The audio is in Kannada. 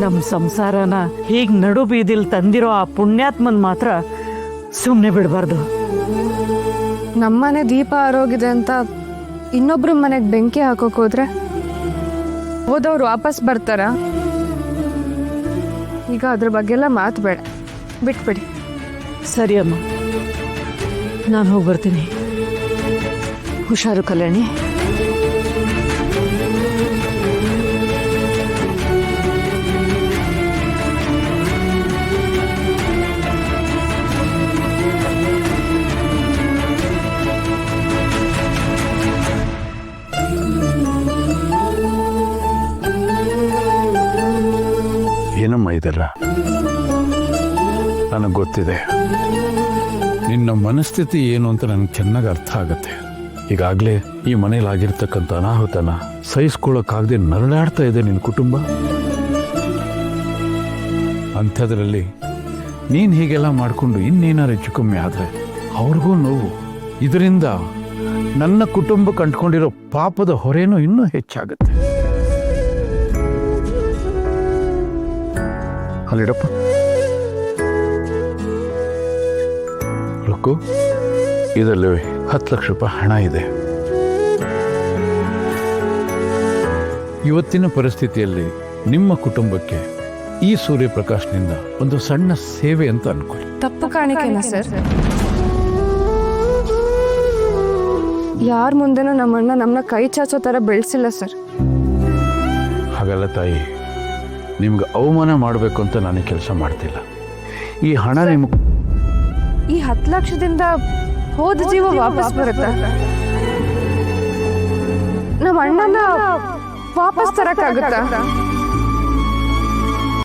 ನಮ್ಮ ಸಂಸಾರನ ಹೀಗೆ ನಡು ಬೀದಿಲ್ ತಂದಿರೋ ಆ ಪುಣ್ಯಾತ್ಮನ್ ಮಾತ್ರ ಸುಮ್ಮನೆ ಬಿಡಬಾರ್ದು. ನಮ್ಮನೆ ದೀಪ ಆರೋಗಿದೆ ಅಂತ ಇನ್ನೊಬ್ರ ಮನೆಗೆ ಬೆಂಕಿ ಹಾಕೋಕ್ ಹೋದ್ರೆ ಹೋದವ್ರು ವಾಪಸ್ ಬರ್ತಾರ? ಈಗ ಅದ್ರ ಬಗ್ಗೆ ಎಲ್ಲ ಮಾತು ಬೇಡ, ಬಿಟ್ಬಿಡಿ. ಸರಿ ಅಮ್ಮ, ನಾನು ಹೋಗಿ ಬರ್ತೀನಿ. ಹುಷಾರು ಕಲ್ಯಾಣಿ. ಏನಮ್ಮ ಇದೆಲ್ಲ? ನನಗೆ ಗೊತ್ತಿದೆ ನಿನ್ನ ಮನಸ್ಥಿತಿ ಏನು ಅಂತ ನನಗೆ ಚೆನ್ನಾಗಿ ಅರ್ಥ ಆಗತ್ತೆ. ಈಗಾಗಲೇ ಈ ಮನೇಲಿ ಆಗಿರ್ತಕ್ಕಂಥ ಅನಾಹುತನ ಸಹಿಸ್ಕೊಳ್ಳೋಕ್ಕಾಗದೆ ನರಳಾಡ್ತಾ ಇದೆ ನಿನ್ನ ಕುಟುಂಬ. ಅಂಥದ್ರಲ್ಲಿ ನೀನು ಹೀಗೆಲ್ಲ ಮಾಡಿಕೊಂಡು ಇನ್ನೇನಾರು ಹೆಚ್ಚು ಕಮ್ಮಿ ಆದರೆ ಅವ್ರಿಗೂ ನೋವು. ಇದರಿಂದ ನನ್ನ ಕುಟುಂಬಕ್ಕೆ ಅಂಟ್ಕೊಂಡಿರೋ ಪಾಪದ ಹೊರೆನೂ ಇನ್ನೂ ಹೆಚ್ಚಾಗುತ್ತೆ. ಅಲ್ಲಿಡಪ್ಪ. ಲೋಕು, ಇದರಲ್ಲಿ 10 ಲಕ್ಷ ರೂಪಾಯಿ ಹಣ ಇದೆ. ಇವತ್ತಿನ ಪರಿಸ್ಥಿತಿಯಲ್ಲಿ ನಿಮ್ಮ ಕುಟುಂಬಕ್ಕೆ ಈ ಸೂರ್ಯಪ್ರಕಾಶ್ನಿಂದ ಒಂದು ಸಣ್ಣ ಸೇವೆ ಅಂತ ಅನ್ಕೊಳ್ಳಿ. ತಪ್ಪು ಕಾಣಿಕೆನಾ ಸರ್? ಯಾರ ಮುಂದೆನೂ ನಮ್ಮಣ್ಣ ನಮ್ಮನ್ನ ಕೈ ಚಾಚೋ ಥರ ಬೆಳೆಸಿಲ್ಲ ಸರ್. ಹಾಗಲ್ಲ ತಾಯಿ, ನಿಮ್ಗೆ ಅವಮಾನ ಮಾಡಬೇಕು ಅಂತ ನಾನು ಕೆಲಸ ಮಾಡ್ತಿಲ್ಲ. ಈ ಹಣ ನಿಮ್ಗೆ ಈ 10 ಲಕ್ಷದಿಂದ ಹೋದ ಜೀವ ವಾಪಸ್ ಬರುತ್ತಾ? ನಮ್ಮ ಅಣ್ಣನ ವಾಪಸ್ ತರಕ್ಕಾಗುತ್ತಾ?